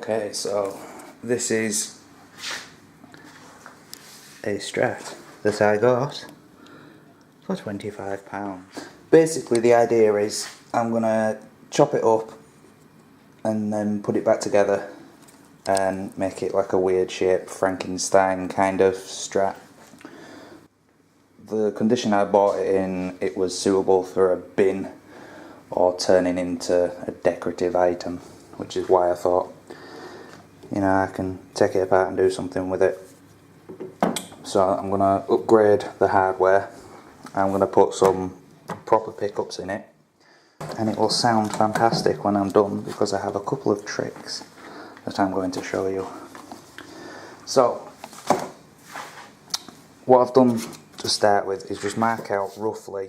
Okay, so this is a Strat that I got for £25. Basically the idea is I'm going to chop it up and then put it back together and make it like a weird shape, Frankenstein kind of Strat. The condition I bought it in, it was suitable for a bin or turning into a decorative item, which is why I thought, you know, I can take it apart and do something with it. So I'm going to upgrade the hardware. I'm going to put some proper pickups in it, and it will sound fantastic when I'm done because I have a couple of tricks that I'm going to show you. So what I've done to start with is just mark out roughly,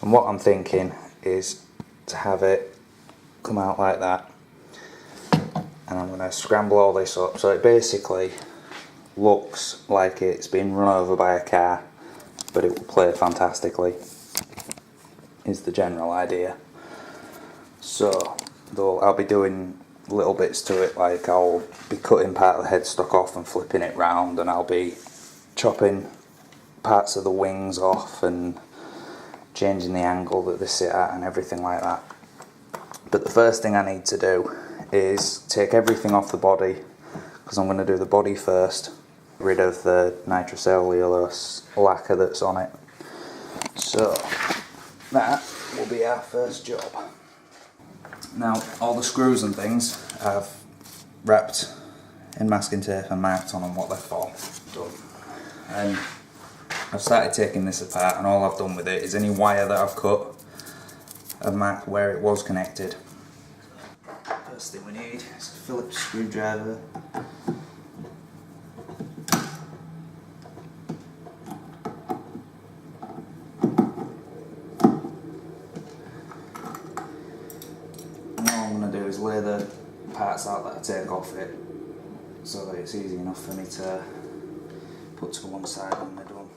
and what I'm thinking is to have it come out like that, and I'm going to scramble all this up so it basically looks like it's been run over by a car, but it will play fantastically, is the general idea. So though I'll be doing little bits to it, like I'll be cutting part of the headstock off and flipping it round, and I'll be chopping parts of the wings off and changing the angle that they sit at and everything like that. But the first thing I need to do is take everything off the body, because I'm going to do the body first, rid of the nitrocellulose lacquer that's on it. So that will be our first job. Now all the screws and things I've wrapped in masking tape and marked on them what they're for. Done. And I've started taking this apart, and all I've done with it is any wire that I've cut, I've marked where it was connected. First thing we need is a Phillips screwdriver. And all I'm going to do is lay the parts out that I take off it so that it's easy enough for me to put to one side when they're done.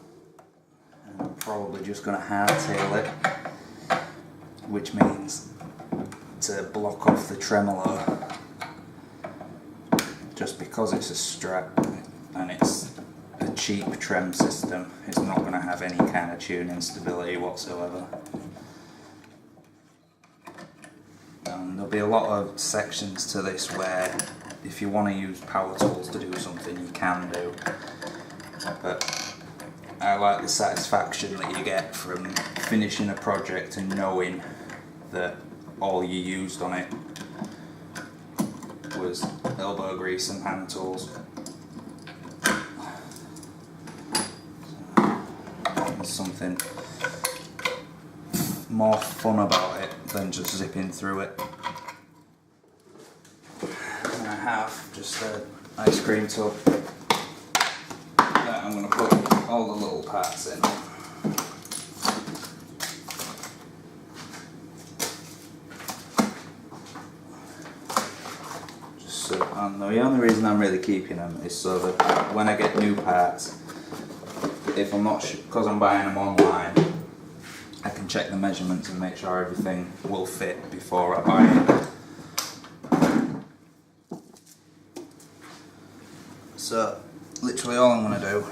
And I'm probably just going to hardtail it, which means to block off the tremolo, just because it's a Strat and it's a cheap trem system, it's not going to have any kind of tuning stability whatsoever. There'll be a lot of sections to this where if you want to use power tools to do something you can do, but I like the satisfaction that you get from finishing a project and knowing that all you used on it was elbow grease and hand tools. There's something more fun about it than just zipping through it. And I have just an ice cream tub that I'm going to put all the little parts in. And the only reason I'm really keeping them is so that when I get new parts, if I'm not sure, because I'm buying them online, I can check the measurements and make sure everything will fit before I buy it. So literally all I'm going to do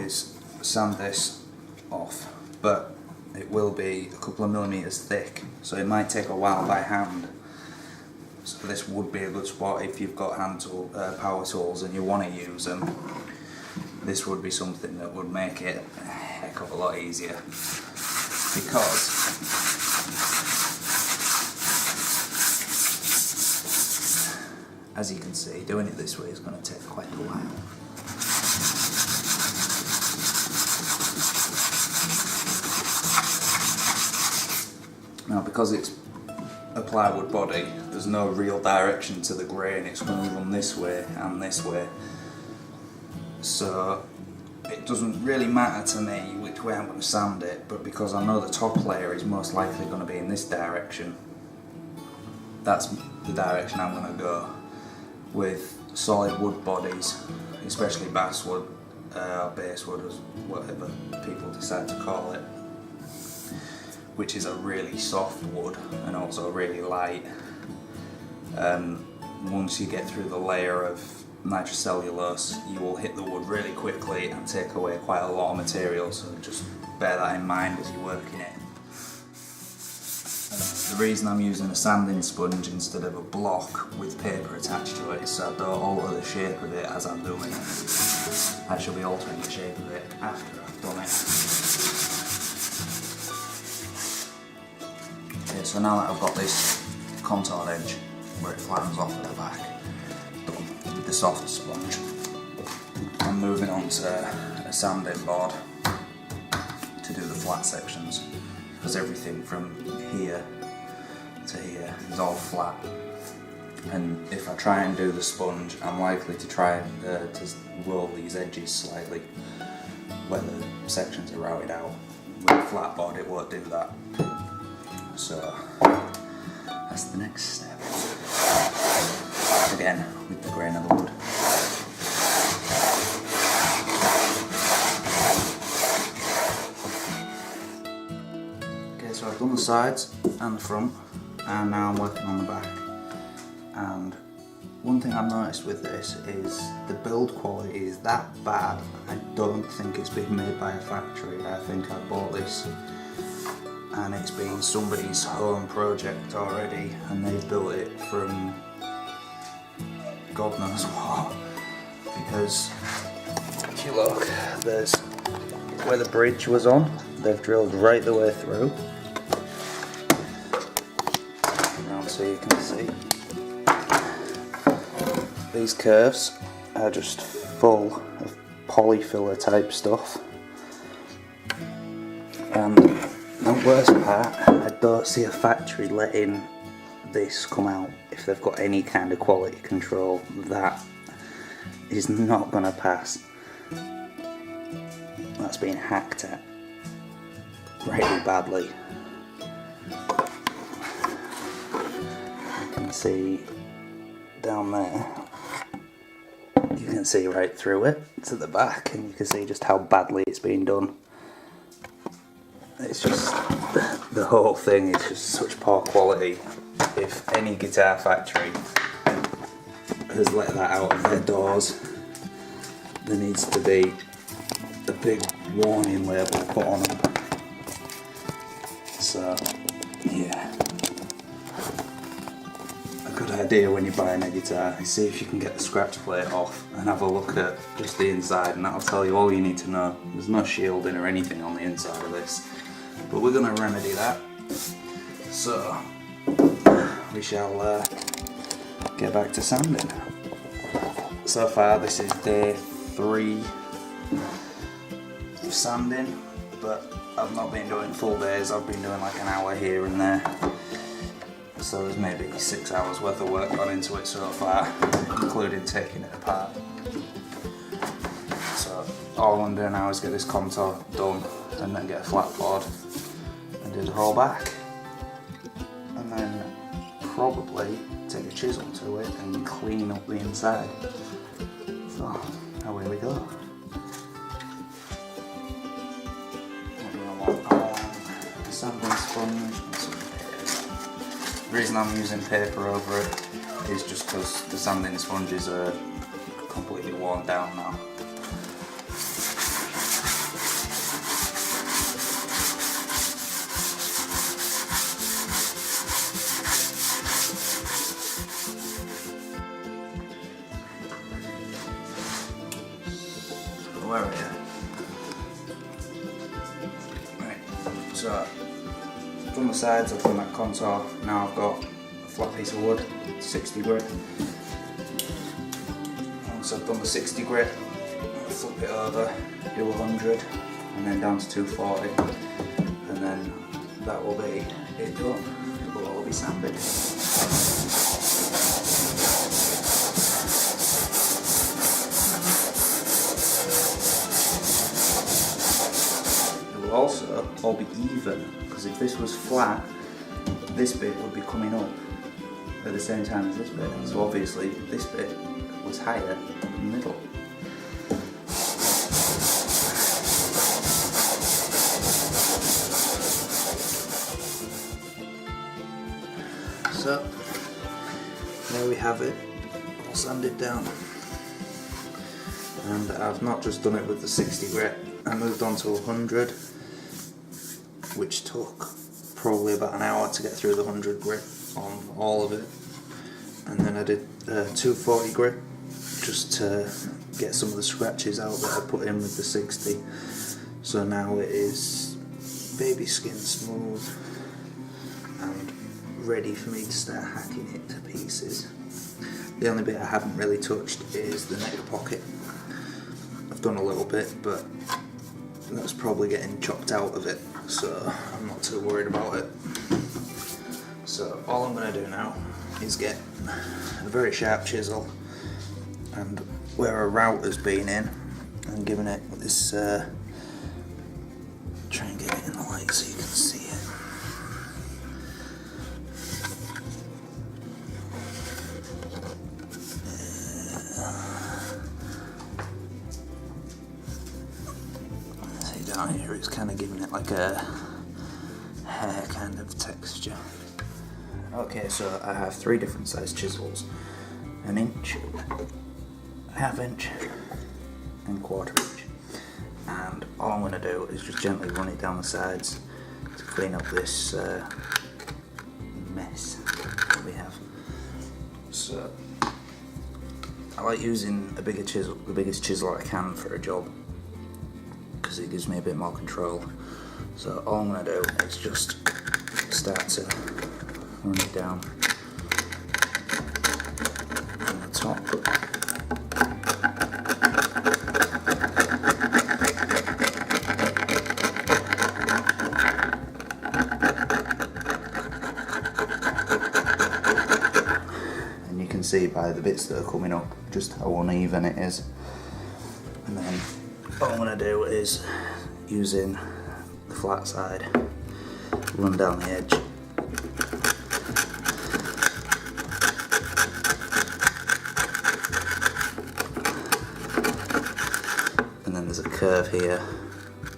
is sand this off, but it will be a couple of millimeters thick, so it might take a while by hand. So this would be a good spot if you've got power tools and you want to use them. This would be something that would make it a heck of a lot easier, because as you can see, doing it this way is going to take quite a while. Now because it's a plywood body, there's no real direction to the grain, it's going to run this way and this way. So it doesn't really matter to me which way I'm going to sand it, but because I know the top layer is most likely going to be in this direction, that's the direction I'm going to go. With solid wood bodies, especially basswood or basswood, or whatever people decide to call it, which is a really soft wood and also really light. once you get through the layer of nitrocellulose, you will hit the wood really quickly and take away quite a lot of material, so just bear that in mind as you're working it. The reason I'm using a sanding sponge instead of a block with paper attached to it is so I don't alter the shape of it as I'm doing it. I shall be altering the shape of it after I've done it. Okay, so now that I've got this contoured edge where it flattens off at the back done with the soft sponge, I'm moving on to a sanding board to do the flat sections, because everything from here to here is all flat, and if I try and do the sponge I'm likely to try and to roll these edges slightly where the sections are routed out. With a flat board it won't do that, so that's the next step. Again with the grain of the wood. Okay, so I've done the sides and the front, and now I'm working on the back. And one thing I've noticed with this is the build quality is that bad. I don't think it's been made by a factory. I think I bought this and it's been somebody's home project already, and they've built it from God knows what. Because if you look, there's where the bridge was on, they've drilled right the way through. So you can see these curves are just full of polyfiller type stuff, and the worst part, I don't see a factory letting this come out if they've got any kind of quality control. That is not going to pass. That's being hacked at really badly. See down there, you can see right through it to the back, and you can see just how badly it's been done. It's just, the whole thing is just such poor quality. If any guitar factory has let that out of their doors, there needs to be a big warning label put on them. So yeah, good idea when you're buying a guitar, see if you can get the scratch plate off and have a look at just the inside, and that'll tell you all you need to know. There's no shielding or anything on the inside of this, but we're going to remedy that. So we shall get back to sanding. So far this is day 3 of sanding, but I've not been doing full days. I've been doing like an hour here and there. So there's maybe 6 hours worth of work gone into it so far, including taking it apart. So all I'm doing now is get this contour done and then get a flat board and do the whole back. And then probably take a chisel to it and clean up the inside. So away we go. Sanding sponge. The reason I'm using paper over it is just because the sanding sponges are completely worn down now. Where are you? Right, so done the sides, I've done that contour, now I've got a flat piece of wood, 60 grit. Once I've done the 60 grit, I'll flip it over, do 100, and then down to 240, and then that will be it done. It will all be sanded. It will also all be even, because if this was flat, this bit would be coming up at the same time as this bit, so obviously this bit was higher in the middle. So there we have it, sanded down. And I've not just done it with the 60 grit, I moved on to 100, which took probably about an hour to get through the 100 grit on all of it. And then I did 240 grit just to get some of the scratches out that I put in with the 60. So now it is baby skin smooth and ready for me to start hacking it to pieces. The only bit I haven't really touched is the neck pocket. I've done a little bit, but that's probably getting chopped out of it, so I'm not too worried about it. So all I'm going to do now is get a very sharp chisel, and where a route has been in, and giving it this, try and get it in the light so you can see it. See down here, it's kind of giving it like a hair kind of texture. Okay, so I have 3 different size chisels, 1 inch, 1/2 inch and 1/4 inch, and all I'm going to do is just gently run it down the sides to clean up this mess that we have. So I like using a bigger chisel, the biggest chisel I can for a job, because it gives me a bit more control. So all I'm going to do is just start to run it down on the top. And you can see by the bits that are coming up just how uneven it is. And then all I'm going to do is, using the flat side, run down the edge. And then there's a curve here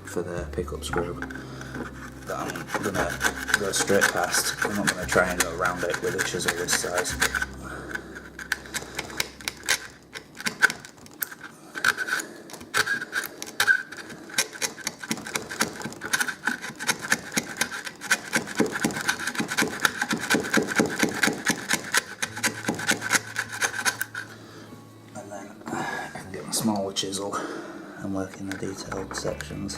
for the pickup screw that I'm going to go straight past. I'm not going to try and go around it with a chisel this size. And then I can get my smaller chisel and work in the detailed sections.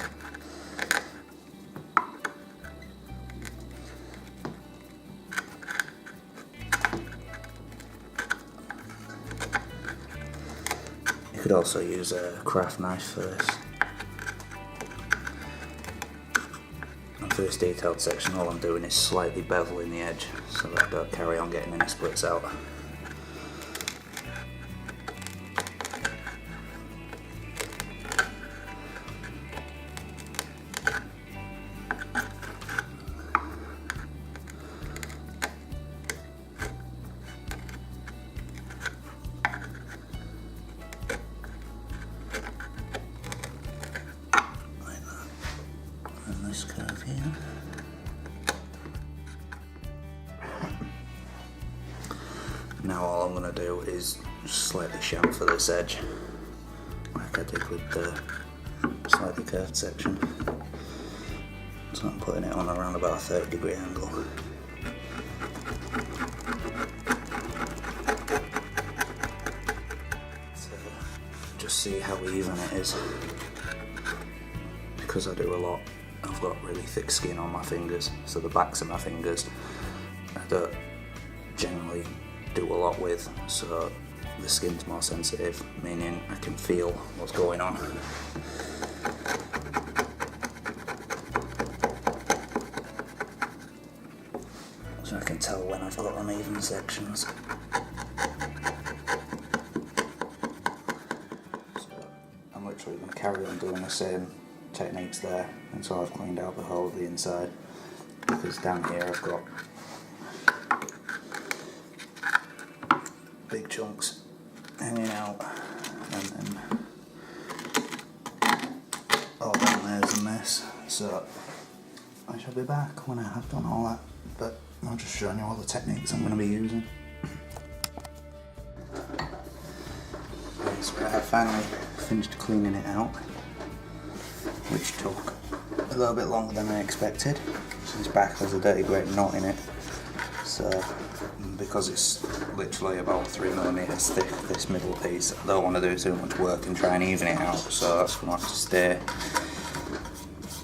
You could also use a craft knife for this. And for this detailed section, all I'm doing is slightly beveling the edge so that I don't carry on getting any splits out. This curve here. Now all I'm going to do is just slightly chamfer this edge, like I did with the slightly curved section. So I'm putting it on around about a 30-degree angle. So just see how even it is. Because I do a lot, I've got really thick skin on my fingers, so the backs of my fingers I don't generally do a lot with, so the skin's more sensitive, meaning I can feel what's going on. So I can tell when I've got uneven sections. So I'm literally going to carry on doing the same techniques there until I've cleaned out the whole of the inside, because down here I've got big chunks hanging out, and then all down there's a mess. So I shall be back when I have done all that, but I'm just showing you all the techniques I'm going to be using. I finally finished cleaning it out, which took a little bit longer than I expected. This back has a dirty great knot in it, so because it's literally about 3mm thick, this middle piece, I don't want to do too much work and try and even it out, so that's going to have to stay.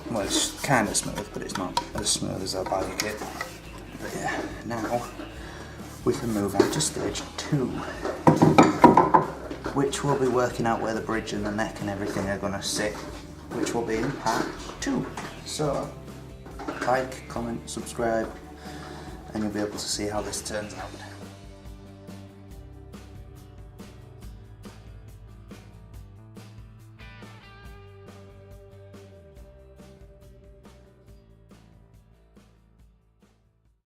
Well, it's kind of smooth, but it's not as smooth as I'd like it. But yeah, now we can move on to stage 2, which will be working out where the bridge and the neck and everything are going to sit, which will be in part 2. So, like, comment, subscribe, and you'll be able to see how this turns out.